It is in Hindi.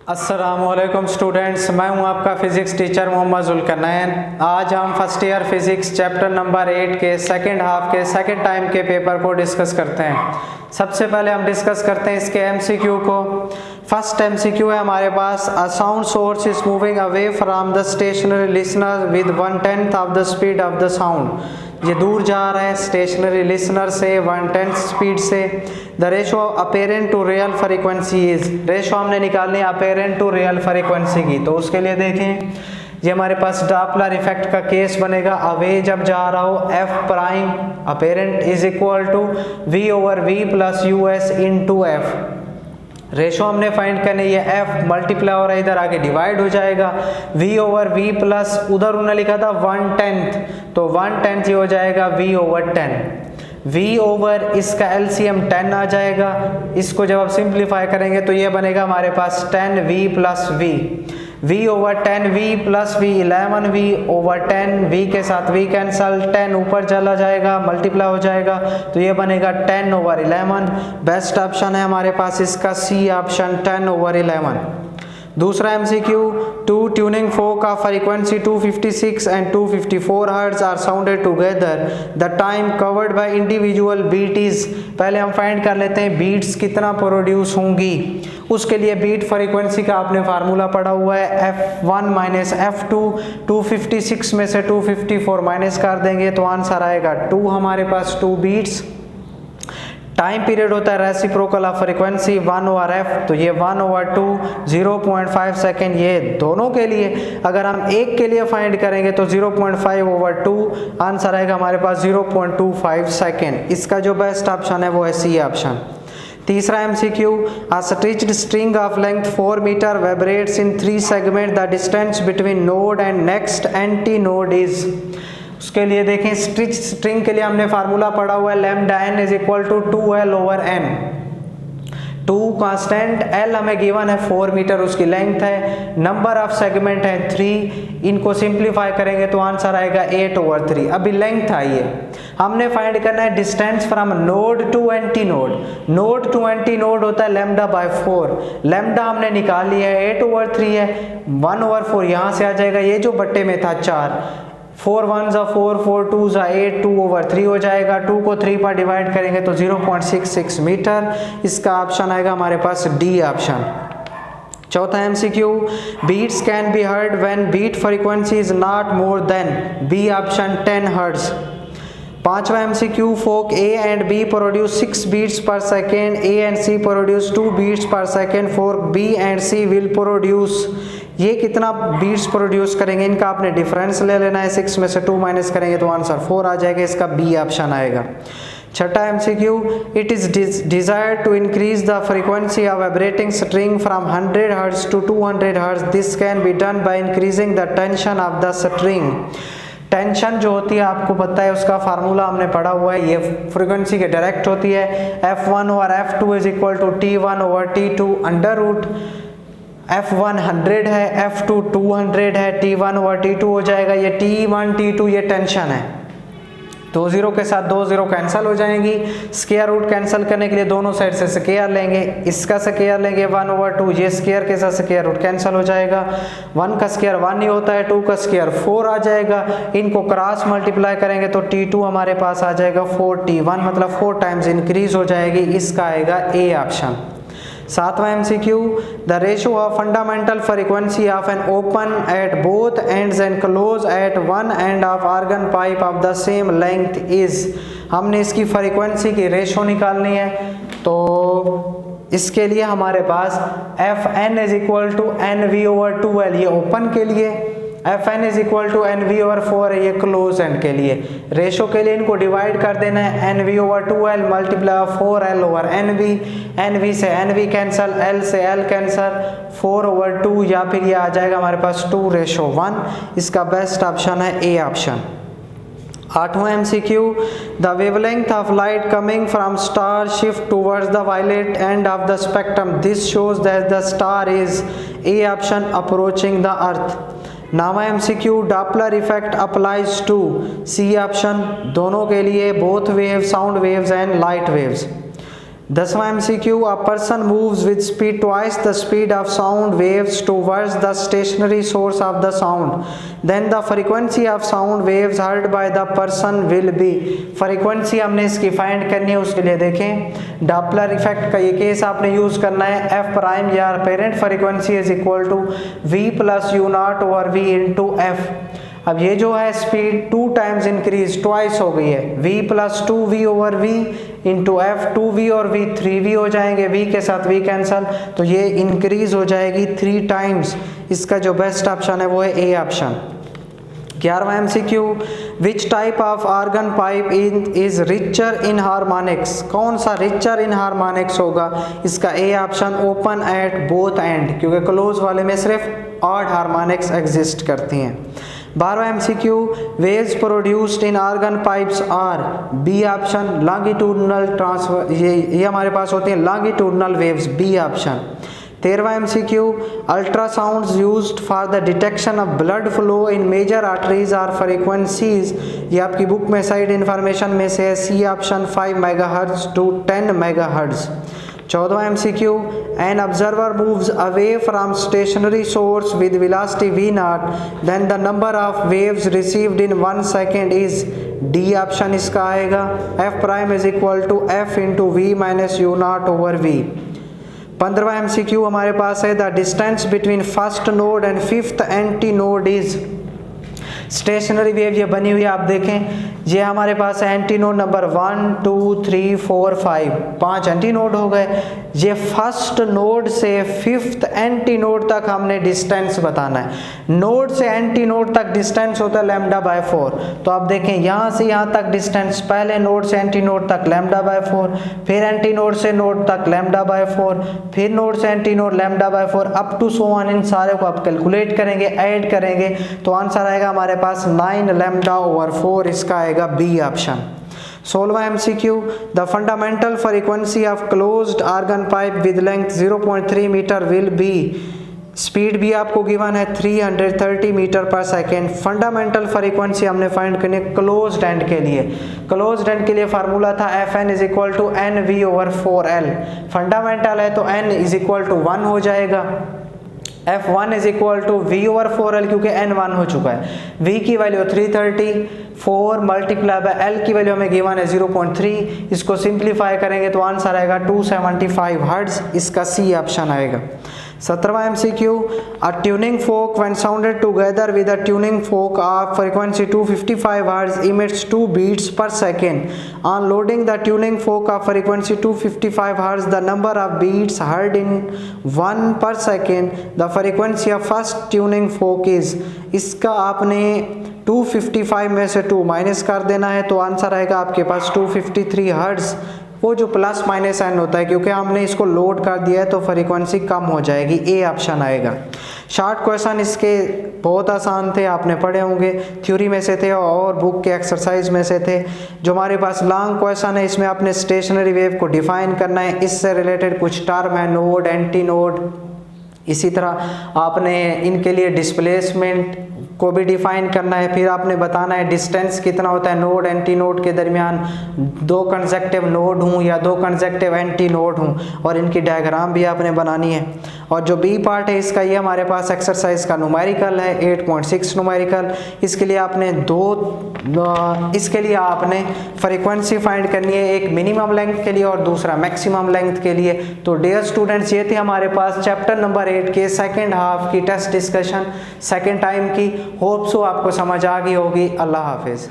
अस्सलामुअलैकुम स्टूडेंट्स, मैं हूं आपका फ़िज़िक्स टीचर मोहम्मद ज़ुल्करनैन। आज हम first year physics chapter number 8 के सेकंड हाफ के सेकंड टाइम के पेपर को डिस्कस करते हैं। सबसे पहले हम डिस्कस करते हैं इसके एमसीक्यू को। फर्स्ट एमसीक्यू है हमारे पास, a sound source is moving away from the stationary listener with 1/10 of the speed of the sound. ये दूर जा रहा है स्टेशनरी लिसनर से 1/10 स्पीड से। The ratio apparent to real frequency is, ratio हमने निकालनी है अपेरेंट टू रियल फ्रीक्वेंसी की। तो उसके लिए देखें, ये हमारे पास डॉपलर इफेक्ट का केस बनेगा। अवे जब जा रहा हो F prime apparent is equal to V over V plus U S into F. Ratio हमने फाइंड करनी है, एफ मल्टीप्लाई हो रहा है इधर आके डिवाइड हो जाएगा। v ओवर v प्लस उधर उन्होंने लिखा था 1/10, तो 1/10 ये हो जाएगा v ओवर 10। v ओवर इसका एलसीएम 10 आ जाएगा। इसको जब आप सिंप्लीफाई करेंगे तो ये बनेगा हमारे पास 10v plus v। v over 10v plus v 11v over 10, v के साथ v कैंसल, 10 ऊपर चला जाएगा मल्टीप्लाई हो जाएगा, तो ये बनेगा 10 ओवर 11। बेस्ट ऑप्शन है हमारे पास इसका सी ऑप्शन 10 ओवर 11। दूसरा MCQ, two tuning fork of frequency 256 and 254 hertz are sounded together, the time covered by individual beat is. पहले हम फाइंड कर लेते हैं बीट्स कितना प्रोड्यूस होंगी। उसके लिए बीट फ्रीक्वेंसी का आपने फार्मूला पढ़ा हुआ है, f1 माइनस f2। 256 में से 254 माइनस कर देंगे तो आंसर आएगा 2, हमारे पास 2 बीट्स। टाइम पीरियड होता है reciprocal of frequency 1 over F, तो ये 1 ओवर 2 0.5 सेकेंड। ये दोनों के लिए, अगर हम एक के लिए फाइंड करेंगे तो 0.5 ओवर 2, आंसर आएगा हमारे पास 0.25 सेकेंड। इसका जो बेस्ट ऑप्शन है वो है सी ऑप्शन। तीसरा MCQ, a stretched string of length 4 metre vibrates in 3 segment, the distance between node and next antinode is. उसके लिए देखें, स्ट्रेच स्ट्रिंग के लिए हमने फार्मूला पढ़ा हुआ है, lambda n is equal to 2l over n। 2 constant, l हमें गिवन है 4 मीटर उसकी लेंथ है, नंबर ऑफ सेगमेंट है 3। इनको सिंप्लीफाई करेंगे तो आंसर आएगा 8 ओवर 3। अभी लेंथ आई है, हमने फाइंड करना है distance from node to antinode. Node to antinode होता है लैम्डा बाय 4। लैम्डा हमने निकाल लिया है 8 ओवर 3 है, 1 ओवर 4 यहाँ से आ जाएगा, ये जो बट्टे में था 4, 4 1 जा 4, 4 2 जा 8, 2 ओवर 3 हो जाएगा। 2 को 3 पर डिवाइड करेंगे तो 0.66 मीटर। इसका ऑप्शन आएगा हमारे पास डी ऑप्शन। चौथा MCQ, beats can be heard when beat frequency is not more than, B option 10 hertz. पांचवा MCQ, fork A and B produce 6 beats per second, A and C produce 2 beats per second, for B and C will produce. ये कितना बीट्स प्रोड्यूस करेंगे, इनका आपने डिफरेंस ले लेना है। 6 में से 2 माइनस करेंगे तो आंसर 4 आ जाएगा, इसका बी ऑप्शन आएगा। छठा MCQ, it is desired to increase the frequency of vibrating string from 100 hertz to 200 hertz, this can be done by increasing the tension of the string. Tension जो होती है आपको पता है, उसका फार्मूला हमने पढ़ा हुआ है, ये फ्रीक्वेंसी के डायरेक्ट होती है। F1 over F2 is equal to T1 over T2 under root. F1 100 है, F2 200 है, T1 ओवर T2 हो जाएगा। ये T1 T2 ये टेंशन है, 2 0 के साथ 2 0 कैंसिल हो जाएंगी। स्क्वायर रूट कैंसिल करने के लिए दोनों साइड से स्क्वायर लेंगे, इसका स्क्वायर लेंगे 1 ओवर 2, ये स्क्वायर के साथ स्क्वायर रूट कैंसिल हो जाएगा। 1 का स्क्वायर 1 ही होता है, 2 का स्क्वायर 4 आ जाएगा। इनको क्रॉस मल्टीप्लाई करेंगे तो T2 हमारे पास आ जाएगा 4T1, मतलब 4 टाइम्स इंक्रीज हो जाएगी। इसका आएगा ए ऑप्शन। सातवां MCQ, the ratio of fundamental frequency of an open at both ends and close eight one end of organ pipe of the same length is. हमने इसकी फ्रीक्वेंसी की रेशियो निकालनी है, तो इसके लिए हमारे पास Fn is equal to NV over 2L, ये ओपन के लिए। Fn is equal to NV over 4 है ये क्लोज एंड के लिए। रेशो के लिए इनको डिवाइड कर देना है, NV over 2L multiply 4L over NV। NV से NV कैंसल, L से L कैंसल, 4 ओवर 2 या फिर ये आ जाएगा हमारे पास 2:1। इसका बेस्ट ऑप्शन है ए ऑप्शन। आठवां MCQ, the wavelength of light coming from star shift towards the violet end of the spectrum, this shows that the star is, A option approaching the earth. नामा MCQ, Doppler effect applies to, C option दोनों के लिए, both wave sound waves and light waves. 10वां MCQ, a person moves with speed twice the speed of sound waves towards the stationary source of the sound, then the frequency of sound waves heard by the person will be। Frequency हमने इसकी फाइंड करनी है, उसके लिए देखें डॉपलर इफेक्ट का ये केस आपने यूज करना है। F prime apparent frequency is equal to V plus U not over V into F. अब ये जो है स्पीड 2 टाइम्स इंक्रीज ट्वाइस हो गई है, v plus 2v over v into F, 2v और v 3v हो जाएंगे, v के साथ v कैंसल, तो ये इंक्रीज हो जाएगी 3 टाइम्स। इसका जो बेस्ट ऑप्शन है वो है ए ऑप्शन। 11वां MCQ, which type of organ pipe is richer in harmonics. कौन सा रिचर इन हार्मोनिक्स होगा? इसका A option open at both end, क्योंकि क्लोज वाले में सिर्फ ऑड हार्मोनिक्स एग्जिस्ट करती हैं। 12वां MCQ, waves produced in organ pipes are, B option longitudinal transfer, ये हमारे पास होती हैं लॉन्गिट्यूडनल वेव्स, बी ऑप्शन। 13वां MCQ, ultrasounds used for the detection of blood flow in major arteries are frequencies, ये आपकी बुक में साइड इंफॉर्मेशन में से है, C option 5 megahertz to 10 megahertz. 14वां MCQ, an observer moves away from stationary source with velocity v naught, then the number of waves received in 1 second is, D option इसका आएगा, f prime is equal to f into v minus u not over v। 15वां MCQ हमारे पास है, the distance between first node and fifth antinode is. Stationary wave ये बनी हुई है, आप देखें ये हमारे पास antinode number 1 2 3 4 5, 5 antinode हो गए। ये फर्स्ट नोड से फिफ्थ एंटी नोड तक हमने डिस्टेंस बताना है। नोड से एंटी नोड तक डिस्टेंस होता है लैम्डा बाय 4, तो आप देखें यहाँ से यहाँ तक डिस्टेंस, पहले नोड से एंटी नोड तक लैम्डा बाय 4, फिर एंटी नोड से नोड तक लैम्डा बाय 4, फिर नोड से एंटी नोड लैम्डा bye 4 up to so on. इन सारे को आप कैलकुलेट करेंगे, ऐड करेंगे तो आंसर आएगा हमारे पास 9 लैम्डा ओवर 4, इसका आएगा बी ऑप्शन। 16वां MCQ, the fundamental frequency of closed organ pipe with length 0.3 metre will be, speed भी आपको गिवन है 330 metre per second. Fundamental frequency हमने फाइंड करनी है क्लोज्ड एंड के लिए। क्लोज्ड एंड के लिए फार्मूला था Fn is equal to NV over 4L। Fundamental है तो N इज इक्वल टू 1 हो जाएगा, F1 is equal to V over 4L, क्योंकि N 1 हो चुका है। V की वैल्यू 330, 4 मल्टीप्लाई बाय L की वैल्यू हमें गिवन है 0.3, इसको सिंप्लीफाई करेंगे तो आंसर आएगा 275 हर्ट्ज, इसका सी ऑप्शन आएगा। 17वां MCQ, a tuning fork when sounded together with a tuning fork of frequency 255 hertz emits 2 beats per second. On loading the tuning fork of frequency 255 hertz the number of beats heard in 1 per second, the frequency of first tuning fork is. इसका आपने 255 में से 2 माइनस कर देना है तो आंसर आएगा आपके पास 253 हर्ट्ज। वो जो प्लस माइनस एन होता है, क्योंकि हमने इसको लोड कर दिया है तो फ्रीक्वेंसी कम हो जाएगी, ए ऑप्शन आएगा। शॉर्ट क्वेश्चन इसके बहुत आसान थे, आपने पढ़े होंगे, थ्योरी में से थे और बुक के एक्सरसाइज में से थे। जो हमारे पास लॉन्ग क्वेश्चन है इसमें आपने स्टेशनरी वेव को डिफाइन करना है, इससे रिलेटेड कुछ टर्म है, नोड, एंटी नोड, इसी तरह आपने इनके लिए डिस्प्लेसमेंट को भी डिफाइन करना है। फिर आपने बताना है डिस्टेंस कितना होता है नोड एंटी नोड के दरमियान, 2 कंसेक्टिव नोड हूँ या 2 कंसेक्टिव एंटी नोड हूँ, और इनकी डायग्राम भी आपने बनानी है। और जो बी पार्ट है इसका, ये हमारे पास एक्सरसाइज का न्यूमेरिकल है 8.6 न्यूमेरिकल। इसके लिए आपने इसके लिए आपने फ्रीक्वेंसी फाइंड करनी है, एक मिनिमम लेंथ के लिए और दूसरा मैक्सिमम लेंथ के लिए। तो डियर स्टूडेंट्स, ये थे हमारे पास चैप्टर नंबर 8 के सेकेंड हाफ की टेस्ट डिस्कशन, सेकेंड टाइम की। होप सो आपको समझ आ गई होगी। अल्लाह हाफिज़।